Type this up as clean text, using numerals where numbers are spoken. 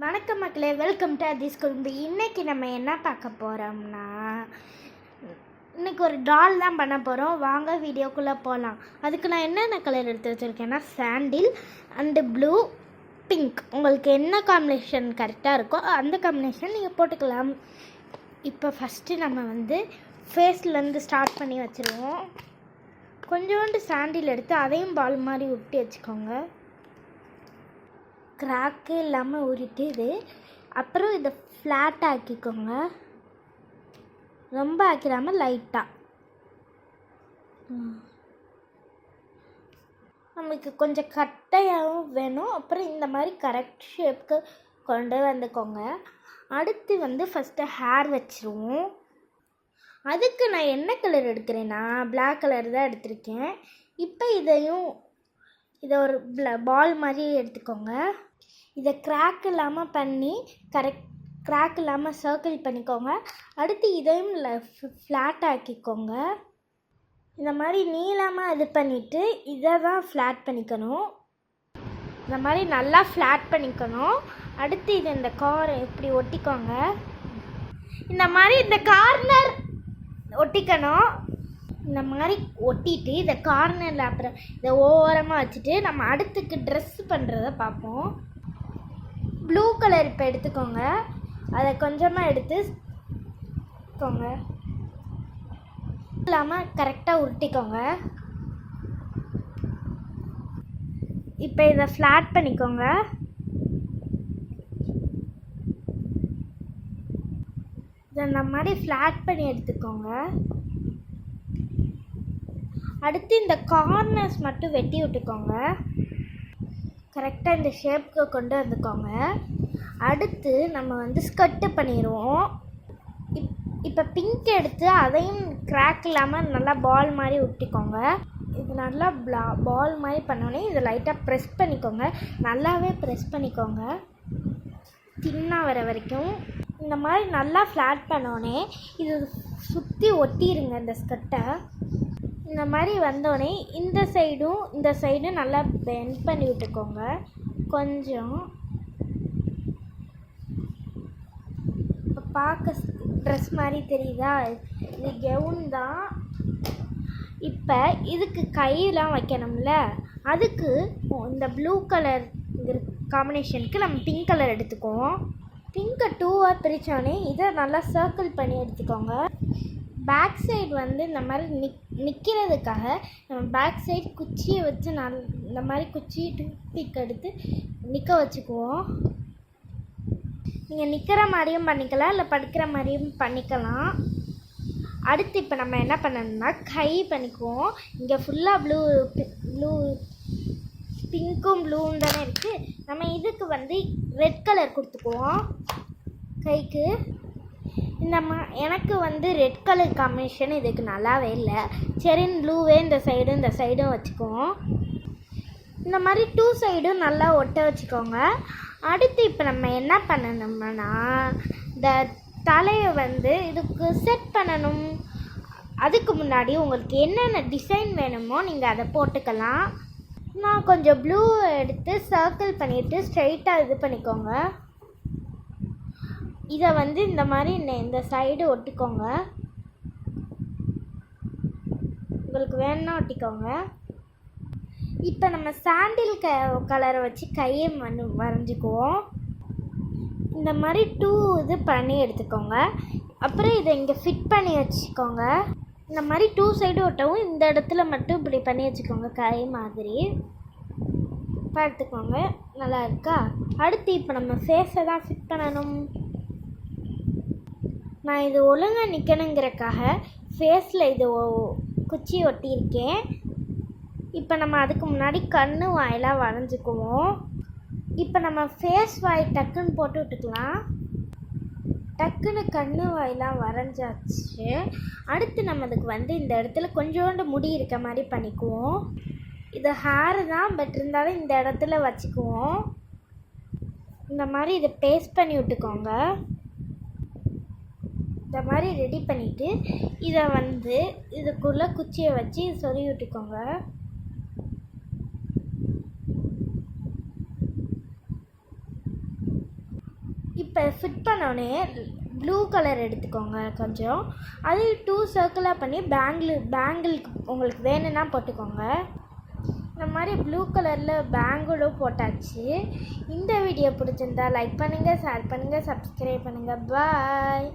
வணக்கம் மக்களே, welcome to அதிஸ் குழும்பு. இன்றைக்கி நம்ம என்ன பார்க்க போகிறோம்னா, இன்றைக்கி ஒரு டால் தான் பண்ண போகிறோம். வாங்க வீடியோக்குள்ளே போகலாம். அதுக்கு நான் என்னென்ன கலர் எடுத்து வச்சுருக்கேன்னா, சாண்டில் அண்டு ப்ளூ, பிங்க். உங்களுக்கு என்ன காம்பினேஷன் கரெக்டாக இருக்கோ அந்த காம்பினேஷன் நீங்கள் போட்டுக்கலாம். இப்போ ஃபஸ்ட்டு நம்ம ஃபேஸ்லேருந்து ஸ்டார்ட் பண்ணி வச்சுருவோம். கொஞ்சோண்டு சாண்டில் எடுத்து அதையும் பால் மாதிரி உருட்டி வச்சுக்கோங்க. கிராக்கே இல்லாமல் உருட்டிது. அப்புறம் இதை ஃப்ளாட் ஆக்கிக்கோங்க, ரொம்ப ஆக்கிடாமல் லைட்டாக. நமக்கு கொஞ்சம் கட்டையாகவும் வேணும். அப்புறம் இந்த மாதிரி கரெக்ட் ஷேப்புக்கு கொண்டு வந்துக்கோங்க. அடுத்து ஃபஸ்ட்டு ஹேர் வச்சுருவோம். அதுக்கு நான் என்ன கலர் எடுக்கிறேன்னா, பிளாக் கலர் தான் எடுத்திருக்கேன். இப்போ இதை ஒரு பால் மாதிரி எடுத்துக்கோங்க. இதை கிராக் இல்லாமல் பண்ணி கிராக் இல்லாமல் சர்க்கிள் பண்ணிக்கோங்க. அடுத்து இதையும் ஃப்ளாட் ஆக்கிக்கோங்க. இந்த மாதிரி நீளமாக இது பண்ணிவிட்டு இதை தான் ஃப்ளாட் பண்ணிக்கணும். இந்த மாதிரி நல்லா ஃப்ளாட் பண்ணிக்கணும். அடுத்து இந்த கார் இப்படி ஒட்டிக்கோங்க. இந்த மாதிரி இந்த கார்னர் ஒட்டிக்கணும். இந்த மாதிரி ஒட்டிட்டு இந்த கார்னரில் அப்புறம் இதை ஓரமாக வச்சுட்டு நம்ம அடுத்துக்கு ட்ரெஸ் பண்ணுறத பார்ப்போம். ப்ளூ கலர் இப்போ எடுத்துக்கோங்க. அதை கொஞ்சமாக எடுத்துக்கோங்க, இல்லாமல் கரெக்டாக உருட்டிக்கோங்க. இப்போ இதை ஃப்ளாட் பண்ணிக்கோங்க. இதை இந்த மாதிரி ஃப்ளாட் பண்ணி எடுத்துக்கோங்க. அடுத்து இந்த கார்னர்ஸ் மட்டும் வெட்டி விட்டுக்கோங்க. கரெக்டாக இந்த ஷேப்புக்கு கொண்டு வந்துக்கோங்க. அடுத்து நம்ம ஸ்கர்ட்டு பண்ணிடுவோம். இப்போ பிங்க் எடுத்து அதையும் கிராக் இல்லாமல் நல்லா பால் மாதிரி ஒட்டிக்கோங்க. இது நல்லா பால் மாதிரி பண்ணோன்னே இதை லைட்டாக ப்ரெஸ் பண்ணிக்கோங்க. நல்லாவே ப்ரெஸ் பண்ணிக்கோங்க, தின்னாக வர வரைக்கும். இந்த மாதிரி நல்லா ஃப்ளாட் பண்ணோன்னே இது சுற்றி ஒட்டிடுங்க இந்த ஸ்கர்ட்டை. இந்த மாதிரி வந்தோடனே இந்த சைடும் நல்லா பெண்ட் பண்ணி விட்டுக்கோங்க. கொஞ்சம் இப்போ பார்க்க ட்ரெஸ் மாதிரி தெரியுதா? இது கவுன் தான். இப்போ இதுக்கு கையெல்லாம் வைக்கணும்ல, அதுக்கு இந்த ப்ளூ கலர் காம்பினேஷனுக்கு நம்ம பிங்க் கலர் எடுத்துக்குவோம். பிங்கை 2ஆக பிரித்தோடனே இதை நல்லா சர்க்கிள் பண்ணி எடுத்துக்கோங்க. பேக் சைடு இந்த மாதிரி நிற்கிறதுக்காக நம்ம பேக் சைடு குச்சியை வச்சு இந்த மாதிரி குச்சி டூத்பிக் எடுத்து நிற்க வச்சுக்குவோம். நீங்கள் நிற்கிற மாதிரியும் பண்ணிக்கலாம், இல்லை படுக்கிற மாதிரியும் பண்ணிக்கலாம். அடுத்து இப்போ நம்ம என்ன பண்ணணும்னா கை பண்ணிக்குவோம். இங்கே ஃபுல்லாக ப்ளூ பிங்க்கும் ப்ளூவும் தானே இருக்குது. நம்ம இதுக்கு ரெட் கலர் கொடுத்துக்குவோம் கைக்கு. எனக்கு ரெட் கலர் காம்பினேஷன் இதுக்கு நல்லாவே இல்லை. சரின்னு ப்ளூவே இந்த சைடும் வச்சுக்குவோம். இந்த மாதிரி 2 சைடும் நல்லா ஒட்ட வச்சுக்கோங்க. அடுத்து இப்போ நம்ம என்ன பண்ணணும்னா, இந்த தலையை இதுக்கு செட் பண்ணணும். அதுக்கு முன்னாடி உங்களுக்கு என்னென்ன டிசைன் வேணுமோ நீங்கள் அதை போட்டுக்கலாம். நான் கொஞ்சம் ப்ளூ எடுத்து சர்க்கிள் பண்ணிவிட்டு ஸ்ட்ரைட்டாக இது பண்ணிக்கோங்க. இதை இந்த மாதிரி இந்த சைடு ஒட்டிக்கோங்க. உங்களுக்கு வேணும்னா ஒட்டிக்கோங்க. இப்போ நம்ம சாண்டில் கலரை வச்சு கையை வரைஞ்சிக்குவோம். இந்த மாதிரி 2 இது பண்ணி எடுத்துக்கோங்க. அப்புறம் இதை இங்கே ஃபிட் பண்ணி வச்சுக்கோங்க. இந்த மாதிரி 2 சைடு ஒட்டவும் இந்த இடத்துல மட்டும் இப்படி பண்ணி வச்சுக்கோங்க, கை மாதிரி பார்த்துக்கோங்க. நல்லா இருக்கா? அடுத்து இப்போ நம்ம ஃபேஸை தான் ஃபிட் பண்ணணும். நான் இது ஒழுங்காக நிற்கணுங்கிறக்காக ஃபேஸில் இது குச்சி ஒட்டியிருக்கேன். இப்போ நம்ம அதுக்கு முன்னாடி கண்ணு வாயெல்லாம் வரைஞ்சிக்குவோம். இப்போ நம்ம ஃபேஸ் வாய் டக்குன்னு போட்டு விட்டுக்கலாம். டக்குன்னு கண்ணு வாயெல்லாம் வரைஞ்சாச்சு. அடுத்து நம்ம அதுக்கு இந்த இடத்துல கொஞ்சோண்டு முடி இருக்க மாதிரி பண்ணிக்குவோம். இது ஹேரு தான், பட் இருந்தாலும் இந்த இடத்துல வச்சுக்குவோம். இந்த மாதிரி இதை பேஸ்ட் பண்ணி விட்டுக்கோங்க. இந்த மாதிரி ரெடி பண்ணிவிட்டு இதை இதுக்குள்ளே குச்சியை வச்சு சொருவி விட்டுக்கோங்க. இப்போ ஃபிட் பண்ணோடனே ப்ளூ கலர் எடுத்துக்கோங்க கொஞ்சம். அது 2 சர்க்கிளாக பண்ணி பேங்கிளுக்கு உங்களுக்கு வேணும்னா போட்டுக்கோங்க. இந்த மாதிரி ப்ளூ கலரில் பேங்கிளும் போட்டாச்சு. இந்த வீடியோ பிடிச்சிருந்தா லைக் பண்ணுங்கள், ஷேர் பண்ணுங்கள், சப்ஸ்கிரைப் பண்ணுங்கள். பாய்.